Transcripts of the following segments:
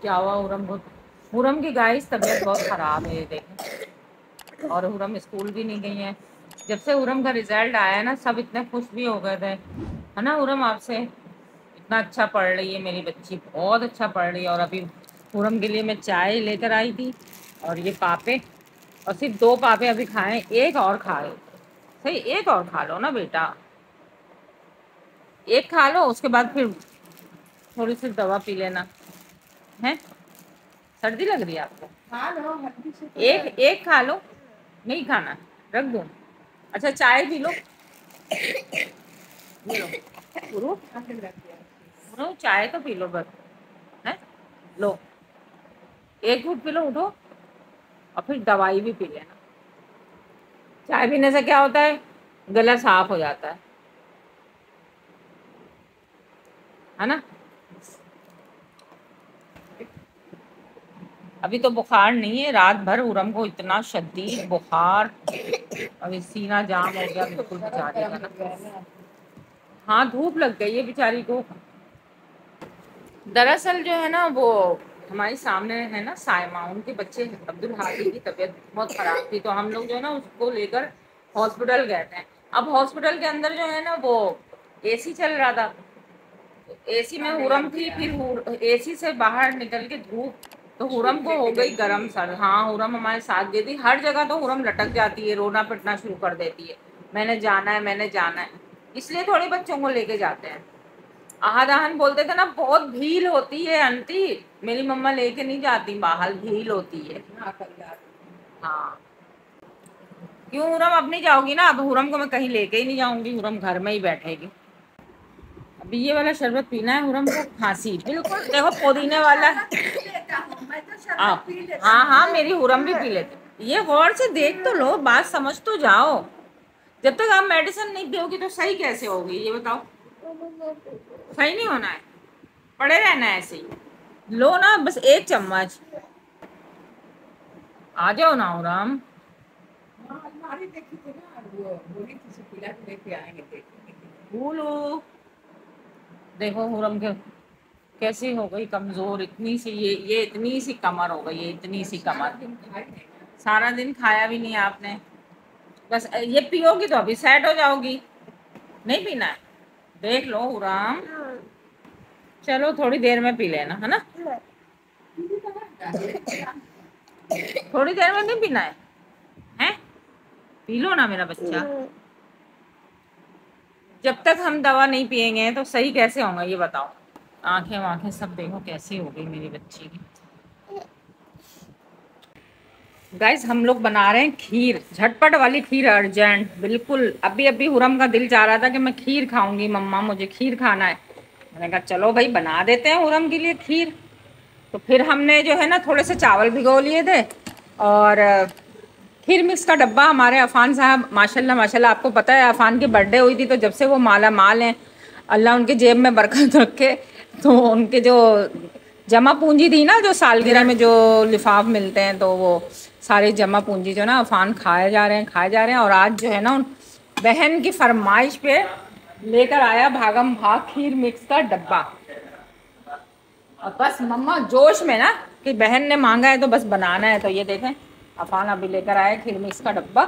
क्या हुआ हुरम की गाइस तबीयत बहुत ख़राब है, ये देखें। और हुरम स्कूल भी नहीं गई है। जब से हुरम का रिजल्ट आया ना, सब इतने खुश भी हो गए थे, है ना हुरम? आपसे इतना अच्छा पढ़ रही है मेरी बच्ची, बहुत अच्छा पढ़ रही है। और अभी हुरम के लिए मैं चाय लेकर आई थी और ये पापे, और सिर्फ 2 पापे अभी खाए, एक और खाए। सही, एक और खा लो ना बेटा, एक खा लो, उसके बाद फिर थोड़ी सी दवा पी लेना है। सर्दी लग रही है आपको? खा लो हल्दी से तो एक एक खा लो, नहीं खाना रख दूँ? अच्छा चाय पी लो, ये लो गुरु, गुरु चाय तो पी लो बस, है लो, एक घूंट पी लो, उठो, और फिर दवाई भी पी लेना। चाय पीने से क्या होता है, गला साफ हो जाता है ना? अभी तो बुखार नहीं है, रात भर उरम को इतना शदीद बुखार, अभी सीना जाम हो गया बिल्कुल बेचारी का ना। हाँ धूप लग गई है बेचारी को। दरअसल जो है ना, वो हमारे सामने है ना सायमा, उनके बच्चे अब्दुल हादी की तबीयत बहुत खराब थी, तो हम लोग जो है ना उसको लेकर हॉस्पिटल गए थे। अब हॉस्पिटल के अंदर जो है ना वो एसी चल रहा था, एसी में हुरम थी, फिर एसी से बाहर निकल के धूप, तो हुरम को हो गई गरम सर। हाँ हुरम हमारे साथ गई थी, हर जगह तो हुरम लटक जाती है, रोना पिटना शुरू कर देती है, मैंने जाना है मैंने जाना है, इसलिए थोड़े बच्चों को लेके जाते हैं। आहदाहन बोलते थे ना, बहुत भीड़ होती है आंटी, मेरी मम्मा लेके नहीं जाती बाहर, भीड़ होती है। हाँ क्यों हुरम अब नहीं जाओगी ना? अब हुरम को मैं कहीं लेके ही नहीं जाऊंगी, हुरम घर में ही बैठेगी। अभी ये वाला शरबत पीना है हुरम को, खांसी बिल्कुल, देखो पुदीने वाला। हाँ हाँ मेरी हुरम भी पी लेती, ये गौर से देख तो लो, बात समझ तो जाओ। जब तक आप मेडिसिन नहीं पियोगी तो सही कैसे होगी ये बताओ? सही नहीं होना है, पड़े रहना है ऐसे ही। लो ना बस 1 चम्मच, आ जाओ ना हुरम। बोलो, देखो हुरम के कैसी हो गई कमजोर, इतनी सी ये इतनी सी कमर हो गई है, इतनी सी कमर। सारा दिन खाया भी नहीं आपने, बस ये पियोगी तो अभी सेट हो जाओगी। नहीं पीना है, देख लो हुरम, चलो थोड़ी देर में पी लेना है ना, थोड़ी देर में नहीं पीना है, हैं? पी लो ना मेरा बच्चा। जब तक हम दवा नहीं पियेंगे तो सही कैसे होगा ये बताओ? आंखें वाखें सब देखो कैसी हो गई मेरी बच्ची की। गाइस हम लोग बना रहे हैं खीर, झटपट वाली खीर, अर्जेंट बिल्कुल। अभी अभी हुरम का दिल चाह रहा था कि मैं खीर खाऊंगी, मम्मा मुझे खीर खाना है। मैंने कहा चलो भाई बना देते हैं हुरम के लिए खीर। तो फिर हमने जो है ना थोड़े से चावल भिगो लिए थे, और खीर मिक्स का डब्बा, हमारे अफान साहब माशाल्लाह माशाल्लाह, आपको पता है अफान की बर्थडे हुई थी, तो जब से वो माला माल हैं, अल्लाह उनके जेब में बरकत रखे। तो उनके जो जमा पूंजी थी ना, जो सालगिरह में जो लिफाफ मिलते हैं, तो वो सारी जमा पूंजी जो ना अफान खाए जा रहे हैं। और आज जो है ना उन बहन की फरमाइश पे लेकर आया भागम भाग खीर मिक्स का डब्बा। और बस मम्मा जोश में ना कि बहन ने मांगा है तो बस बनाना है, तो ये देखें अफान अभी लेकर आया खीर मिक्स का डब्बा,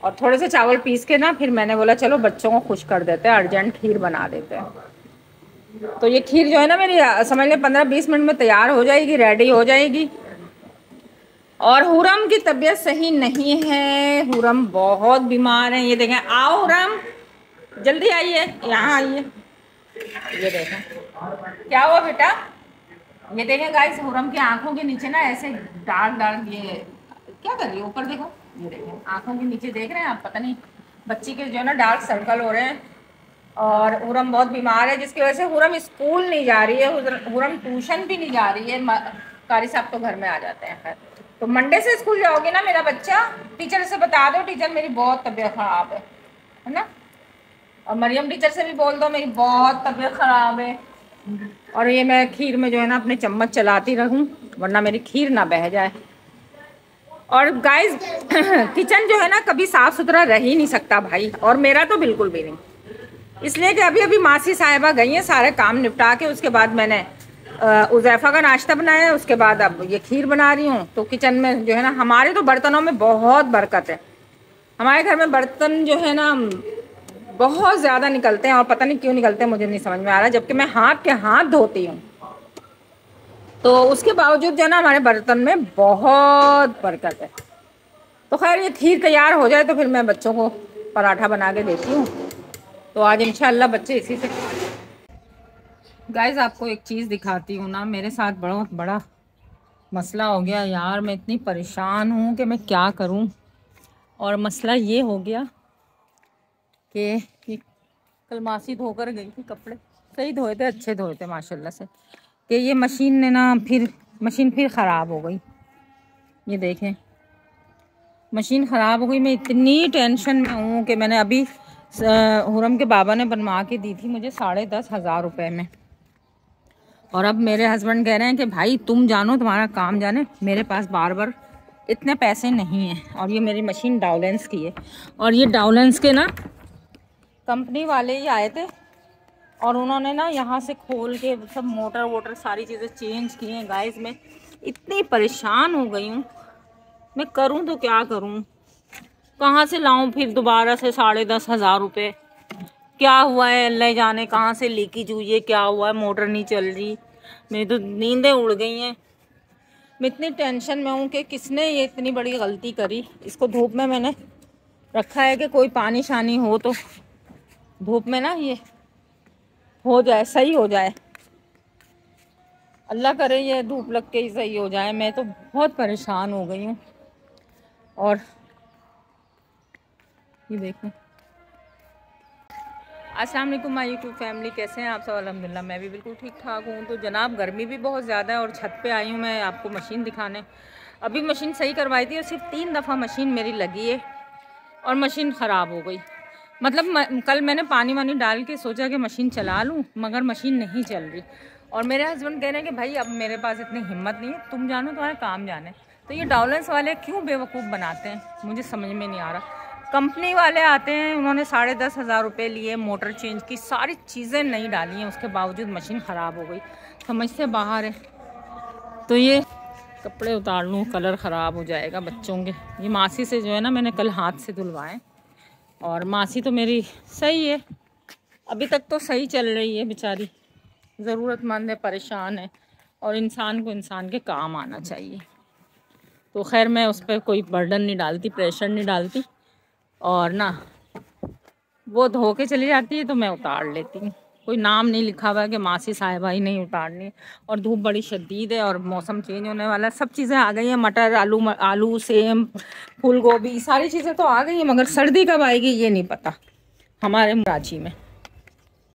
और थोड़े से चावल पीस के ना, फिर मैंने बोला चलो बच्चों को खुश कर देते हैं, अर्जेंट खीर बना देते हैं। तो ये खीर जो है ना मेरी समझ लें 15-20 मिनट में तैयार हो जाएगी, रेडी हो जाएगी। और हुरम की तबीयत सही नहीं है, हुरम बहुत बीमार है, ये देखें। आओ हुरम जल्दी आइए, यहाँ आइए, ये देखें क्या हुआ बेटा। ये देखें गाइस, हुरम की आंखों के नीचे ना ऐसे डार्क डार्क, ये क्या कर रही है, ऊपर देखो, ये देखें आंखों के नीचे देख रहे हैं आप, पता नहीं बच्ची के जो है ना डार्क सर्कल हो रहे हैं। और हुरम बहुत बीमार है, जिसकी वजह से हुरम स्कूल नहीं जा रही है, हुरम ट्यूशन भी नहीं जा रही है, कारी साहब तो घर में आ जाते हैं। खैर तो मंडे से स्कूल जाओगे ना मेरा बच्चा? टीचर से बता दो, टीचर मेरी बहुत तबीयत ख़राब है ना? और मरियम टीचर से भी बोल दो मेरी बहुत तबीयत ख़राब है। और ये मैं खीर में जो है ना अपने चम्मच चलाती रहूं, वरना मेरी खीर ना बह जाए। और गाइस किचन जो है ना कभी साफ़ सुथरा रह ही नहीं सकता भाई, और मेरा तो बिल्कुल भी नहीं, इसलिए कि अभी अभी मासी साहिबा गई हैं सारे काम निपटा के, उसके बाद मैंने उज़ैफ़ा का नाश्ता बनाया है, उसके बाद अब ये खीर बना रही हूँ। तो किचन में जो है ना, हमारे तो बर्तनों में बहुत बरकत है। हमारे घर में बर्तन जो है ना बहुत ज़्यादा निकलते हैं, और पता नहीं क्यों निकलते हैं, मुझे नहीं समझ में आ रहा। जबकि मैं हाथ धोती हूँ, तो उसके बावजूद जो है ना हमारे बर्तन में बहुत बरकत है। तो खैर ये खीर तैयार हो जाए तो फिर मैं बच्चों को पराठा बना के देती हूँ। तो आज इंशाल्लाह बच्चे इसी से। गाइस आपको एक चीज़ दिखाती हूँ ना, मेरे साथ बहुत बड़ा मसला हो गया यार। मैं इतनी परेशान हूँ कि मैं क्या करूँ। और मसला ये हो गया कि कल मासी धोकर गई थी कपड़े, सही धोए थे, अच्छे धोए थे माशाल्लाह से, कि ये मशीन ने ना मशीन फिर ख़राब हो गई। ये देखें मशीन ख़राब हो गई। मैं इतनी टेंशन में हूँ कि मैंने अभी हुरम के बाबा ने बनवा के दी थी मुझे 10,500 रुपये में। और अब मेरे हस्बैंड कह रहे हैं कि भाई तुम जानो, तुम्हारा काम जाने, मेरे पास बार बार इतने पैसे नहीं हैं। और ये मेरी मशीन डाउलेंस की है, और ये डाउलेंस के ना कंपनी वाले ही आए थे, और उन्होंने ना यहाँ से खोल के सब मोटर वोटर सारी चीज़ें चेंज की हैं। गाइस मैं इतनी परेशान हो गई हूँ, मैं करूँ तो क्या करूँ, कहाँ से लाऊं फिर दोबारा से 10,500 रुपये। क्या हुआ है अल्लाह जाने, कहाँ से लीकेज हुई है, क्या हुआ है, मोटर नहीं चल रही, मेरी तो नींदें उड़ गई हैं। मैं इतनी टेंशन में हूँ कि किसने ये इतनी बड़ी गलती करी। इसको धूप में मैंने रखा है कि कोई पानी शानी हो तो धूप में ना ये हो जाए, सही हो जाए। अल्लाह करे ये धूप लग के ही सही हो जाए। मैं तो बहुत परेशान हो गई हूँ। और ये देखें, अस्सलाम वालेकुम माय यूट्यूब फैमिली, कैसे हैं आप सब। अल्हम्दुलिल्लाह मैं भी बिल्कुल ठीक ठाक हूँ। तो जनाब गर्मी भी बहुत ज़्यादा है और छत पे आई हूँ मैं आपको मशीन दिखाने। अभी मशीन सही करवाई थी और सिर्फ 3 दफ़ा मशीन मेरी लगी है और मशीन ख़राब हो गई। मतलब कल मैंने पानी वानी डाल के सोचा कि मशीन चला लूँ, मगर मशीन नहीं चल रही। और मेरे हस्बैंड कह रहे हैं कि भाई अब मेरे पास इतनी हिम्मत नहीं है, तुम जानो तुम्हारा काम जाने। तो ये डाउलेंस वाले क्यों बेवकूफ़ बनाते हैं, मुझे समझ में नहीं आ रहा। कंपनी वाले आते हैं, उन्होंने 10,500 रुपये लिए, मोटर चेंज की, सारी चीज़ें नई डाली हैं, उसके बावजूद मशीन ख़राब हो गई, समझ से बाहर है। तो ये कपड़े उतार लूँ, कलर ख़राब हो जाएगा बच्चों के। ये मासी से जो है ना मैंने कल हाथ से धुलवाएँ, और मासी तो मेरी सही है, अभी तक तो सही चल रही है बेचारी, ज़रूरतमंद है, परेशान है, और इंसान को इंसान के काम आना चाहिए। तो खैर मैं उस पर कोई बर्डन नहीं डालती, प्रेशर नहीं डालती, और ना वो धो के चली जाती है तो मैं उतार लेती हूँ। कोई नाम नहीं लिखा हुआ है कि मासी साहिबा ही नहीं उतारनी। और धूप बड़ी शदीद है और मौसम चेंज होने वाला है, सब चीज़ें आ गई हैं, मटर, आलू, सेम, फूल गोभी, सारी चीज़ें तो आ गई हैं, मगर सर्दी कब आएगी ये नहीं पता हमारे कराची में।